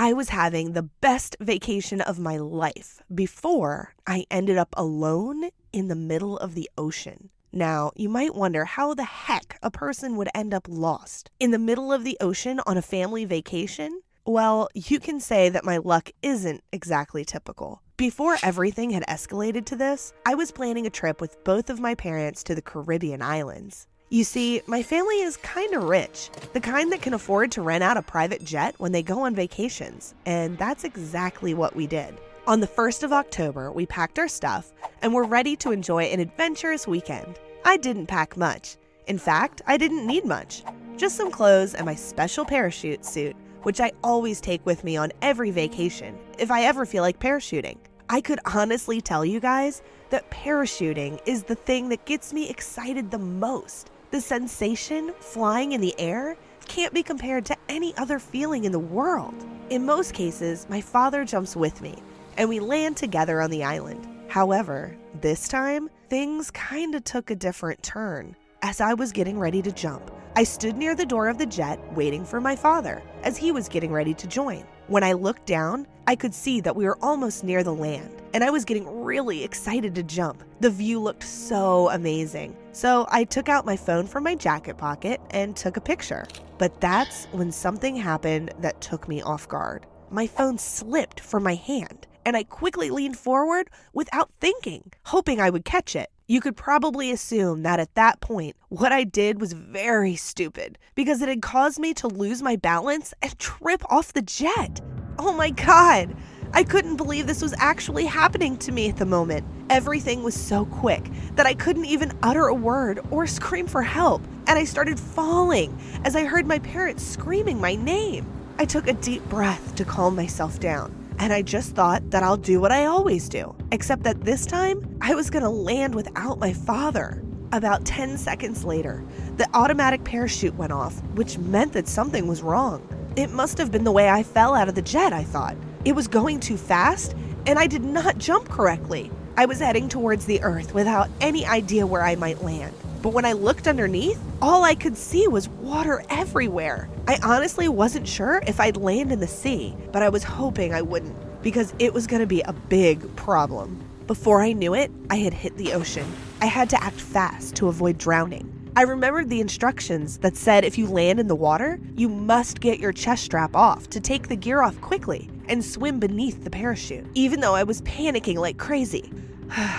I was having the best vacation of my life before I ended up alone in the middle of the ocean. Now, you might wonder how the heck a person would end up lost in the middle of the ocean on a family vacation. Well, you can say that my luck isn't exactly typical. Before everything had escalated to this, I was planning a trip with both of my parents to the Caribbean islands. You see, my family is kind of rich, the kind that can afford to rent out a private jet when they go on vacations, and that's exactly what we did. On the 1st of October, we packed our stuff and were ready to enjoy an adventurous weekend. I didn't pack much. In fact, I didn't need much. Just some clothes and my special parachute suit, which I always take with me on every vacation if I ever feel like parachuting. I could honestly tell you guys that parachuting is the thing that gets me excited the most. The sensation flying in the air can't be compared to any other feeling in the world. In most cases, my father jumps with me, and we land together on the island. However, this time, things kinda took a different turn. As I was getting ready to jump, I stood near the door of the jet waiting for my father, as he was getting ready to join. When I looked down, I could see that we were almost near the land, and I was getting really excited to jump. The view looked so amazing. So I took out my phone from my jacket pocket and took a picture. But that's when something happened that took me off guard. My phone slipped from my hand, and I quickly leaned forward without thinking, hoping I would catch it. You could probably assume that at that point, what I did was very stupid because it had caused me to lose my balance and trip off the jet. Oh my God! I couldn't believe this was actually happening to me at the moment. Everything was so quick that I couldn't even utter a word or scream for help, and I started falling as I heard my parents screaming my name. I took a deep breath to calm myself down. And I just thought that I'll do what I always do, except that this time I was gonna land without my father. About 10 seconds later, the automatic parachute went off, which meant that something was wrong. It must have been the way I fell out of the jet, I thought. It was going too fast, and I did not jump correctly. I was heading towards the earth without any idea where I might land. But when I looked underneath, all I could see was water everywhere. I honestly wasn't sure if I'd land in the sea, but I was hoping I wouldn't, because it was going to be a big problem. Before I knew it, I had hit the ocean. I had to act fast to avoid drowning. I remembered the instructions that said if you land in the water, you must get your chest strap off to take the gear off quickly and swim beneath the parachute. Even though I was panicking like crazy,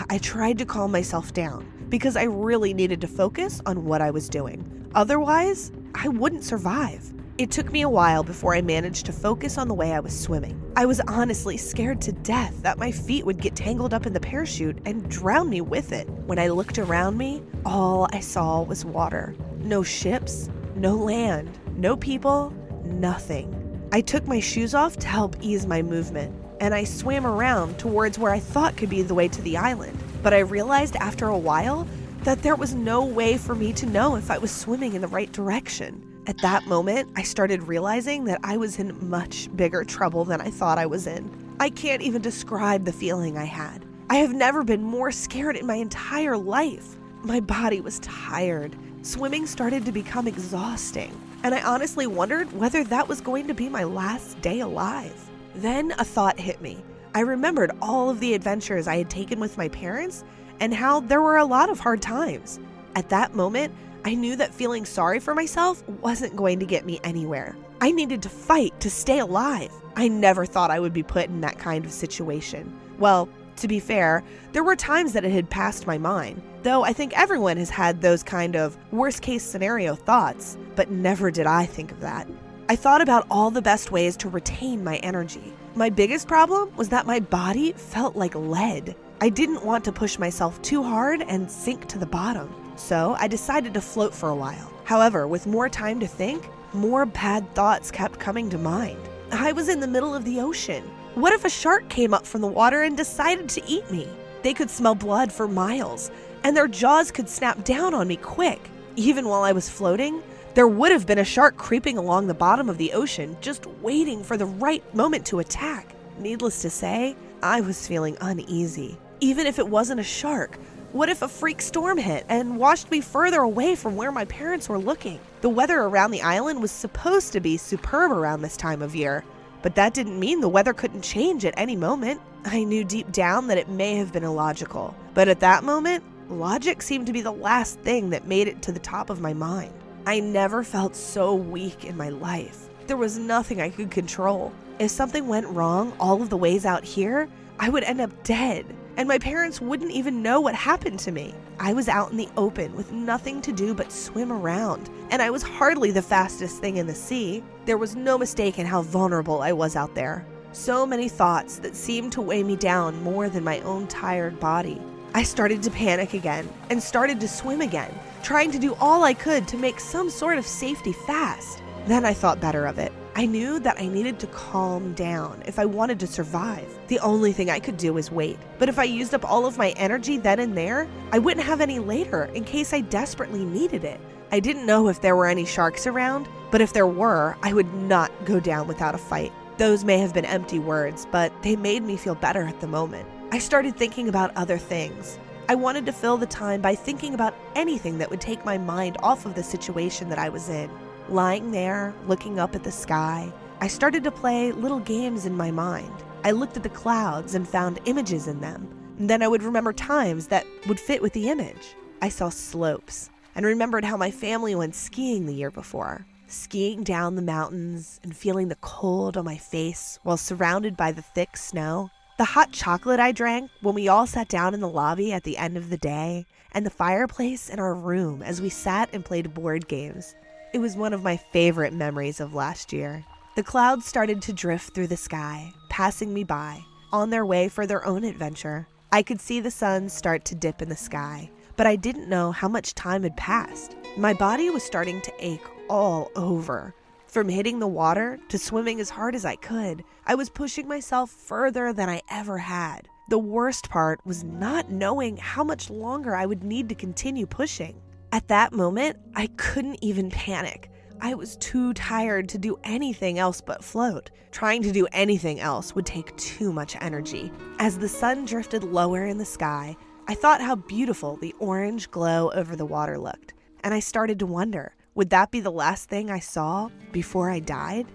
I tried to calm myself down, because I really needed to focus on what I was doing. Otherwise, I wouldn't survive. It took me a while before I managed to focus on the way I was swimming. I was honestly scared to death that my feet would get tangled up in the parachute and drown me with it. When I looked around me, all I saw was water. No ships, no land, no people, nothing. I took my shoes off to help ease my movement, and I swam around towards where I thought could be the way to the island. But I realized after a while that there was no way for me to know if I was swimming in the right direction. At that moment, I started realizing that I was in much bigger trouble than I thought I was in. I can't even describe the feeling I had. I have never been more scared in my entire life. My body was tired. Swimming started to become exhausting, and I honestly wondered whether that was going to be my last day alive. Then a thought hit me. I remembered all of the adventures I had taken with my parents and how there were a lot of hard times. At that moment, I knew that feeling sorry for myself wasn't going to get me anywhere. I needed to fight to stay alive. I never thought I would be put in that kind of situation. Well, to be fair, there were times that it had passed my mind, though I think everyone has had those kind of worst-case scenario thoughts, but never did I think of that. I thought about all the best ways to retain my energy. My biggest problem was that my body felt like lead. I didn't want to push myself too hard and sink to the bottom, so I decided to float for a while. However, with more time to think, more bad thoughts kept coming to mind. I was in the middle of the ocean. What if a shark came up from the water and decided to eat me? They could smell blood for miles, and their jaws could snap down on me quick. Even while I was floating, there would have been a shark creeping along the bottom of the ocean, just waiting for the right moment to attack. Needless to say, I was feeling uneasy. Even if it wasn't a shark, what if a freak storm hit and washed me further away from where my parents were looking? The weather around the island was supposed to be superb around this time of year, but that didn't mean the weather couldn't change at any moment. I knew deep down that it may have been illogical, but at that moment, logic seemed to be the last thing that made it to the top of my mind. I never felt so weak in my life. There was nothing I could control. If something went wrong all of the ways out here, I would end up dead, and my parents wouldn't even know what happened to me. I was out in the open with nothing to do but swim around, and I was hardly the fastest thing in the sea. There was no mistaking how vulnerable I was out there. So many thoughts that seemed to weigh me down more than my own tired body. I started to panic again and started to swim again, trying to do all I could to make some sort of safety fast. Then I thought better of it. I knew that I needed to calm down if I wanted to survive. The only thing I could do was wait. But if I used up all of my energy then and there, I wouldn't have any later in case I desperately needed it. I didn't know if there were any sharks around, but if there were, I would not go down without a fight. Those may have been empty words, but they made me feel better at the moment. I started thinking about other things. I wanted to fill the time by thinking about anything that would take my mind off of the situation that I was in. Lying there, looking up at the sky, I started to play little games in my mind. I looked at the clouds and found images in them. And then I would remember times that would fit with the image. I saw slopes and remembered how my family went skiing the year before. Skiing down the mountains and feeling the cold on my face while surrounded by the thick snow. The hot chocolate I drank when we all sat down in the lobby at the end of the day, and the fireplace in our room as we sat and played board games. It was one of my favorite memories of last year. The clouds started to drift through the sky, passing me by, on their way for their own adventure. I could see the sun start to dip in the sky, but I didn't know how much time had passed. My body was starting to ache all over. From hitting the water to swimming as hard as I could, I was pushing myself further than I ever had. The worst part was not knowing how much longer I would need to continue pushing. At that moment, I couldn't even panic. I was too tired to do anything else but float. Trying to do anything else would take too much energy. As the sun drifted lower in the sky, I thought how beautiful the orange glow over the water looked, and I started to wonder, would that be the last thing I saw before I died?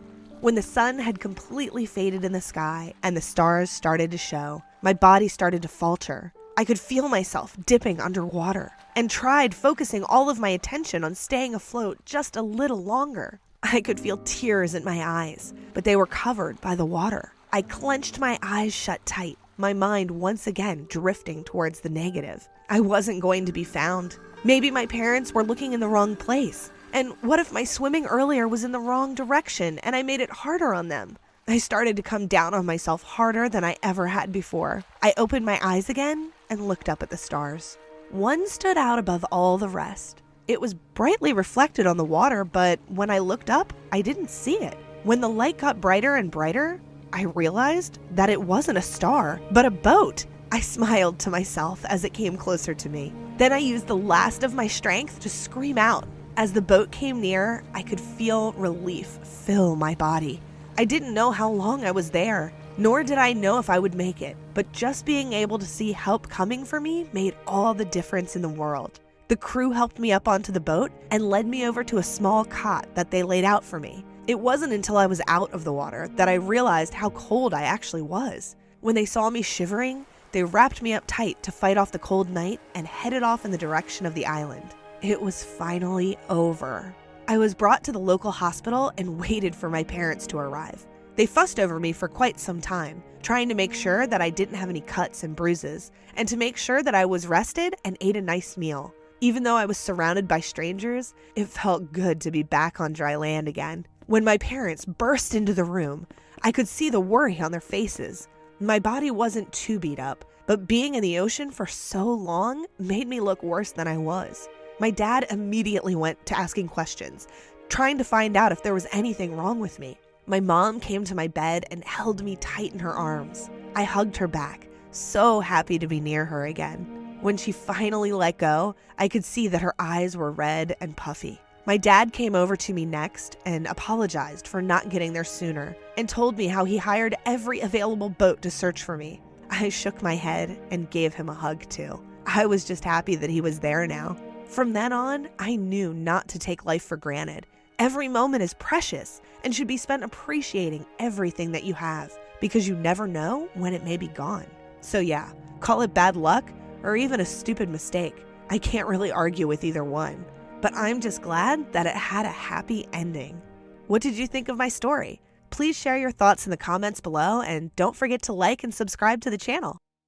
When the sun had completely faded in the sky and the stars started to show, my body started to falter. I could feel myself dipping underwater and tried focusing all of my attention on staying afloat just a little longer. I could feel tears in my eyes, but they were covered by the water. I clenched my eyes shut tight, my mind once again drifting towards the negative. I wasn't going to be found. Maybe my parents were looking in the wrong place. And what if my swimming earlier was in the wrong direction and I made it harder on them? I started to come down on myself harder than I ever had before. I opened my eyes again and looked up at the stars. One stood out above all the rest. It was brightly reflected on the water, but when I looked up, I didn't see it. When the light got brighter and brighter, I realized that it wasn't a star, but a boat. I smiled to myself as it came closer to me. Then I used the last of my strength to scream out. As the boat came near, I could feel relief fill my body. I didn't know how long I was there, nor did I know if I would make it, but just being able to see help coming for me made all the difference in the world. The crew helped me up onto the boat and led me over to a small cot that they laid out for me. It wasn't until I was out of the water that I realized how cold I actually was. When they saw me shivering, they wrapped me up tight to fight off the cold night and headed off in the direction of the island. It was finally over. I was brought to the local hospital and waited for my parents to arrive. They fussed over me for quite some time, trying to make sure that I didn't have any cuts and bruises, and to make sure that I was rested and ate a nice meal. Even though I was surrounded by strangers, it felt good to be back on dry land again. When my parents burst into the room, I could see the worry on their faces. My body wasn't too beat up, but being in the ocean for so long made me look worse than I was. My dad immediately went to asking questions, trying to find out if there was anything wrong with me. My mom came to my bed and held me tight in her arms. I hugged her back, so happy to be near her again. When she finally let go, I could see that her eyes were red and puffy. My dad came over to me next and apologized for not getting there sooner and told me how he hired every available boat to search for me. I shook my head and gave him a hug too. I was just happy that he was there now. From then on, I knew not to take life for granted. Every moment is precious and should be spent appreciating everything that you have, because you never know when it may be gone. So yeah, call it bad luck or even a stupid mistake. I can't really argue with either one, but I'm just glad that it had a happy ending. What did you think of my story? Please share your thoughts in the comments below, and don't forget to like and subscribe to the channel.